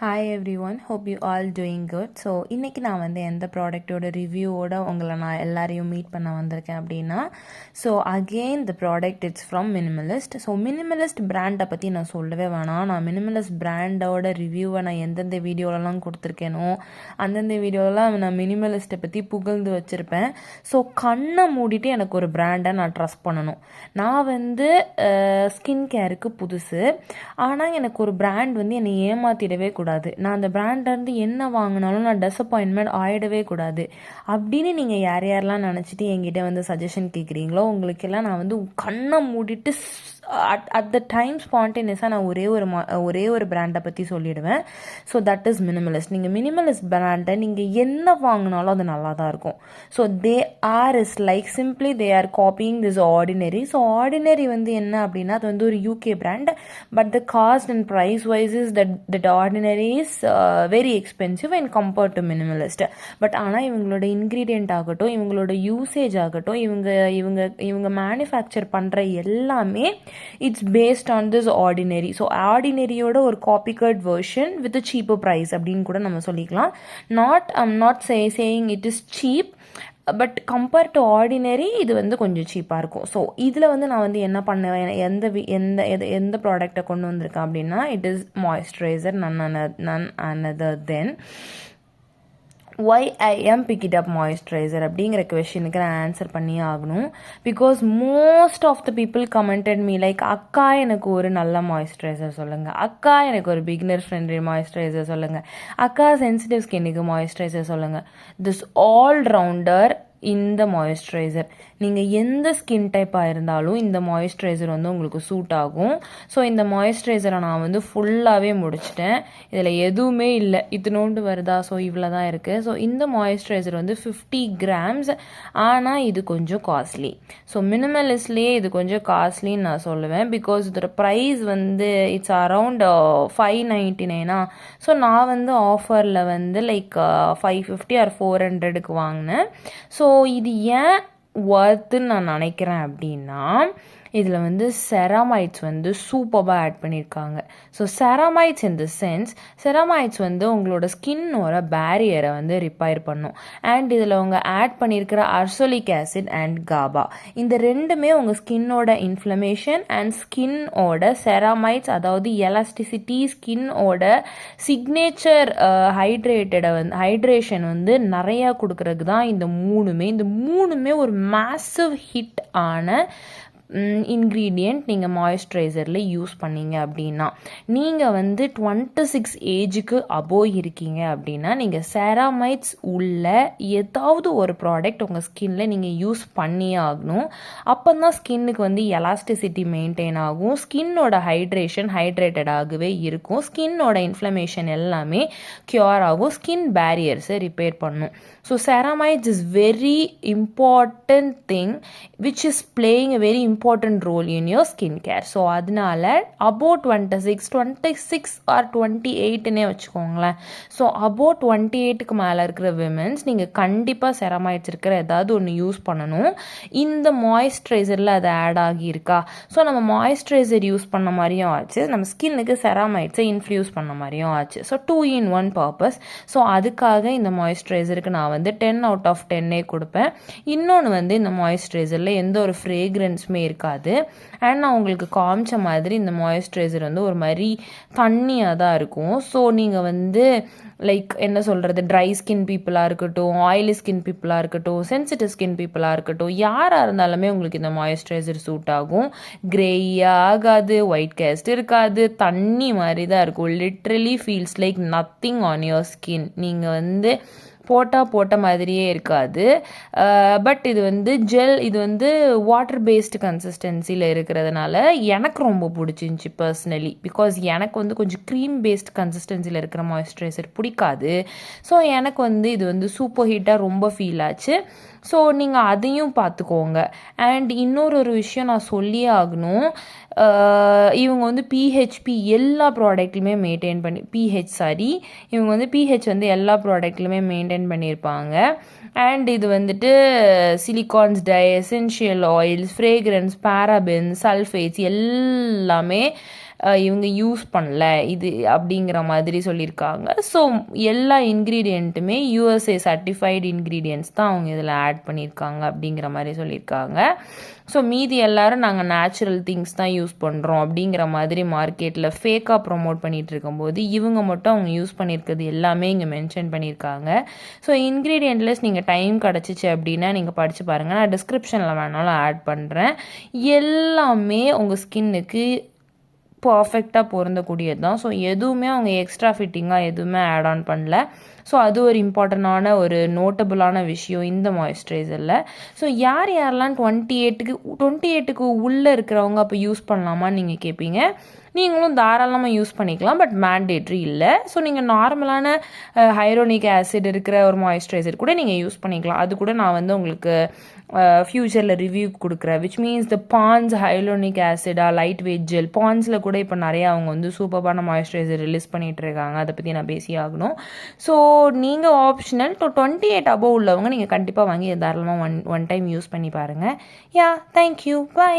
Hi every one, hope you all doing good. So இன்றைக்கி நான் வந்து எந்த ப்ராடக்டோட ரிவ்யூவோட உங்களை நான் எல்லாரையும் மீட் பண்ண வந்திருக்கேன் அப்படின்னா, so again the product it's from Minimalist. So Minimalist பிராண்டை பற்றி நான் சொல்லவே வேணாம். நான் மினிமலிஸ்ட் பிராண்டோட ரிவ்யூவை நான் எந்தெந்த வீடியோலலாம் கொடுத்துருக்கேனோ அந்தந்த வீடியோலாம் நான் மினிமலிஸ்ட்டை பற்றி புகழ்ந்து வச்சுருப்பேன். ஸோ கண்ணை மூடிட்டு எனக்கு ஒரு பிராண்டை நான் ட்ரஸ்ட் பண்ணணும். நான் வந்து ஸ்கின் கேருக்கு புதுசு, ஆனால் எனக்கு ஒரு பிராண்ட் வந்து என்னை ஏமாற்றிடவே கூடாது. நான் அந்த பிராண்ட்லேருந்து என்ன வாங்கினாலும் நான் டிசப்பாயின்மெண்ட் ஆகிடவே கூடாது அப்படின்னு நீங்கள் யாரெல்லாம் நினச்சிட்டு என்கிட்ட வந்து சஜஷன் கேட்குறீங்களோ உங்களுக்கெல்லாம் நான் வந்து கண்ணை மூடிட்டு அட் த டைம் ஸ்பான்டேனியஸாக நான் ஒரே ஒரு பிராண்டை பற்றி சொல்லிடுவேன். So that is minimalist. நீங்கள் மினிமலிஸ்ட் பிராண்டை நீங்கள் என்ன வாங்கினாலும் அது நல்லா தான் இருக்கும். So they are is like simply they are copying this ordinary. So ordinary வந்து என்ன அப்படின்னா அது வந்து ஒரு UK brand, but the cost and price wise is that ordinary is very expensive and compared to minimalist. But ஆனால் இவங்களோட ingredient ஆகட்டும், இவங்களோட யூசேஜ் ஆகட்டும், இவங்க மேனுஃபேக்சர் பண்ணுற எல்லாமே it's based on this ordinary. So ஆர்டினரியோட ஒரு copycat version with cheaper price அப்படின்னு கூட நம்ம சொல்லிக்கலாம். Not saying it is cheap, but compare to Ordinary இது வந்து கொஞ்சம் சீப்பாக இருக்கும். ஸோ இதில் வந்து நான் வந்து என்ன பண்ணுவேன், எந்த ப்ராடக்டை கொண்டு வந்திருக்கேன் அப்படின்னா it is moisturiser, none another than why I am pick it up moisturizer அப்படிங்கிற கொஷனுக்கு நான் ஆன்சர் பண்ணியே ஆகணும். Because most of the people commented me like, அக்கா எனக்கு ஒரு நல்ல மாய்ஸ்சரைசர் சொல்லுங்கள், அக்கா எனக்கு ஒரு பிகினர் ஃப்ரெண்ட்லி மாய்ஸ்சரைசர் சொல்லுங்கள், அக்கா சென்சிட்டிவ் ஸ்கின்னுக்கு மாய்ஸ்சரைசர் சொல்லுங்கள். திஸ் ஆல் ரவுண்டர் இந்த மாய்ஸ்சரைசர் நீங்கள் எந்த ஸ்கின் டைப்பாக இருந்தாலும் இந்த மாய்ஸ்சரைசர் வந்து உங்களுக்கு சூட் ஆகும். ஸோ இந்த மாய்ஸ்சரைசரை நான் வந்து ஃபுல்லாகவே முடிச்சிட்டேன். இதில் எதுவுமே இல்லை, இத்தினோண்டு வருதா, ஸோ இவ்வளோ தான் இருக்குது. ஸோ இந்த மாய்ஸ்சரைசர் வந்து 50 grams, ஆனால் இது கொஞ்சம் காஸ்ட்லி. ஸோ மினிமலிஸ்ட்லேயே இது கொஞ்சம் காஸ்ட்லின்னு நான் சொல்லுவேன். பிகாஸ் இதோட ப்ரைஸ் வந்து இட்ஸ் அரவுண்ட் 599. ஸோ நான் வந்து ஆஃபரில் வந்து லைக் 550 or 400க்கு வாங்கினேன். ஸோ இது ஏன் ஒர்த்துன்னு நான் நினைக்கிறேன் அப்படின்னா, இதில் வந்து செராமைட்ஸ் வந்து சூப்பராக ஆட் பண்ணியிருக்காங்க. So ceramides in the sense, ceramides வந்து உங்களோட ஸ்கின்னோட பேரியரை வந்து ரிப்பேர் பண்ணும். அண்ட் இதில் அவங்க ஆட் பண்ணியிருக்கிற அர்சோலிக் ஆசிட் அண்ட் காபா, இந்த ரெண்டுமே உங்கள் ஸ்கின்னோட இன்ஃப்ளமேஷன் அண்ட் ஸ்கின்னோட செராமைட்ஸ், அதாவது எலாஸ்டிசிட்டி, ஸ்கின்னோட சிக்னேச்சர் ஹைட்ரேஷன் வந்து நிறையா கொடுக்கறதுக்கு தான் இந்த மூணுமே ஒரு மேசிவ் ஹிட் ஆன இன்க்ரீடியண்ட் நீங்கள் மாய்ஸ்சரைசரில் யூஸ் பண்ணீங்க அப்படின்னா. நீங்கள் வந்து 26 ஏஜுக்கு அபோவ் இருக்கீங்க அப்படின்னா நீங்கள் செராமைட்ஸ் உள்ள ஏதாவது ஒரு ப்ராடக்ட் உங்கள் ஸ்கின்ல நீங்கள் யூஸ் பண்ணியே ஆகணும். அப்போ தான் ஸ்கின்னுக்கு வந்து எலாஸ்டிசிட்டி மெயின்டைன் ஆகும், ஸ்கின்னோட ஹைட்ரேட்டடாகவே இருக்கும், ஸ்கின்னோட இன்ஃப்ளமேஷன் எல்லாமே க்யூர் ஆகும், ஸ்கின் பேரியர்ஸை ரிப்பேர் பண்ணும். So ceramides is very important thing which is playing a very important role in your skin care. So அதனால about 26 or 28னே வச்சுக்கோங்களேன். ஸோ about 28க்கு மேலே இருக்கிற விமென்ஸ் நீங்கள் கண்டிப்பாக செராமைட்ஸ் இருக்கிற ஏதாவது ஒன்று யூஸ் பண்ணணும். இந்த மாய்ஸ்சரைசரில் அது ஆட் ஆகியிருக்கா, ஸோ நம்ம மாய்ஸ்சரைசர் யூஸ் பண்ண மாதிரியும் ஆச்சு, நம்ம ஸ்கின்னுக்கு செராமைட்ஸை இன்ஃப்யூஸ் பண்ண மாதிரியும் ஆச்சு. So 2-in-1 purpose. ஸோ அதுக்காக இந்த மாய்ஸ்சரைசருக்கு நான் வந்து 10 out of 10 கொடுப்பேன். இன்னொன்று வந்து இந்த மாய்ஸ்சரைசரில் எந்த ஒரு ஃப்ரேக்ரன்ஸுமே இருக்காது. அண்ட் நான் உங்களுக்கு காமிச்ச மாதிரி இந்த மாய்ஸ்சரைசர் வந்து ஒரு மாதிரி தண்ணியாக தான் இருக்கும். ஸோ நீங்கள் வந்து லைக் என்ன சொல்கிறது, ட்ரை ஸ்கின் பீப்புளாக இருக்கட்டும், ஆயிலி ஸ்கின் பீப்புளாக இருக்கட்டும், சென்சிட்டிவ் ஸ்கின் பீப்புளாக இருக்கட்டும், யாராக இருந்தாலுமே உங்களுக்கு இந்த மாய்ஸ்சரைசர் சூட் ஆகும். கிரேயாக ஆகாது, ஒயிட் கேஸ்ட் இருக்காது, தண்ணி மாதிரி தான் இருக்கும். Literally feels like nothing on your skin. நீங்கள் வந்து போட்ட மாதிரியே இருக்காது. பட் இது வந்து இது வந்து வாட்டர் பேஸ்டு கன்சிஸ்டன்சியில் இருக்கிறதுனால எனக்கு ரொம்ப பிடிச்சிருந்துச்சி பர்சனலி. பிகாஸ் எனக்கு வந்து கொஞ்சம் க்ரீம் பேஸ்ட் கன்சிஸ்டன்சியில் இருக்கிற மாய்ஸ்சரைசர் பிடிக்காது. ஸோ எனக்கு வந்து இது வந்து சூப்பர் ஹீட்டாக ரொம்ப ஃபீல் ஆச்சு. ஸோ நீங்கள் அதையும் பார்த்துக்கோங்க. அண்ட் இன்னொரு விஷயம் நான் சொல்லியே ஆகணும், இவங்க வந்து பிஹெச்பி எல்லா ப்ராடக்ட்லையுமே இவங்க வந்து பிஹெச் வந்து எல்லா ப்ராடக்ட்லையுமே மெயின்டைன் பண்ணியிருப்பாங்க. அண்ட் இது வந்துட்டு silicones dye, essential oils, fragrance, parabens, sulphates எல்லாமே இவங்க யூஸ் பண்ணல இது அப்படிங்கிற மாதிரி சொல்லியிருக்காங்க. ஸோ எல்லா இன்க்ரீடியண்ட்டுமே யூஎஸ்ஏ சர்டிஃபைடு இன்க்ரீடியன்ட்ஸ் தான் அவங்க இதில் ஆட் பண்ணியிருக்காங்க அப்படிங்கிற மாதிரி சொல்லியிருக்காங்க. ஸோ மீதி எல்லோரும் நாங்கள் நேச்சுரல் திங்ஸ் தான் யூஸ் பண்ணுறோம் அப்படிங்கிற மாதிரி மார்க்கெட்டில் ஃபேக்காக ப்ரொமோட் பண்ணிகிட்டு இருக்கும்போது இவங்க மட்டும் அவங்க யூஸ் பண்ணியிருக்கிறது எல்லாமே இங்கே மென்ஷன் பண்ணியிருக்காங்க. ஸோ இன்க்ரீடியன்ட் லிஸ்ட் நீங்கள் டைம் கிடச்சிச்சு அப்படின்னா நீங்கள் படித்து பாருங்கள். நான் டிஸ்கிரிப்ஷனில் வேணாலும் ஆட் பண்ணுறேன். எல்லாமே உங்கள் ஸ்கின்னுக்கு பர்ஃபெக்டாக பொருந்தக்கூடியது தான். ஸோ எதுவுமே அவங்க எக்ஸ்ட்ரா ஃபிட்டிங்காக எதுவுமே ஆட் ஆன் பண்ணல. ஸோ அது ஒரு இம்பார்ட்டண்டான ஒரு நோட்டபுளான விஷயம் இந்த மாய்ஸ்சரைசரில். ஸோ யாரெல்லாம் 28க்கு உள்ளே இருக்கிறவங்க அப்போ யூஸ் பண்ணலாமான்னு நீங்கள் கேட்பீங்க. நீங்களும் தாராளமாக யூஸ் பண்ணிக்கலாம், பட் மேண்டேட்ரி இல்லை. ஸோ நீங்கள் நார்மலான ஹைரோனிக் ஆசிட் இருக்கிற ஒரு மாய்ஸ்சரைசர் கூட நீங்கள் யூஸ் பண்ணிக்கலாம். அது கூட நான் உங்களுக்கு ஃப்யூச்சரில் ரிவ்யூ கொடுக்குறேன். Which means the Pond's hyaluronic ஆசிடா லைட் வெயிட் ஜெல். பான்ஸில் கூட இப்போ நிறையா அவங்க சூப்பரான மாய்ஸ்சரைசர் ரிலீஸ் பண்ணிகிட்டு இருக்காங்க. அதை பற்றி நான் பேசி ஆகணும். ஸோ நீங்கள் ஆப்ஷனல் 28 அபோவ் உள்ளவங்க நீங்கள் கண்டிப்பாக வாங்கி தாராளமாக ஒன் டைம் யூஸ் பண்ணி பாருங்கள். யா, தேங்க்யூ, பை.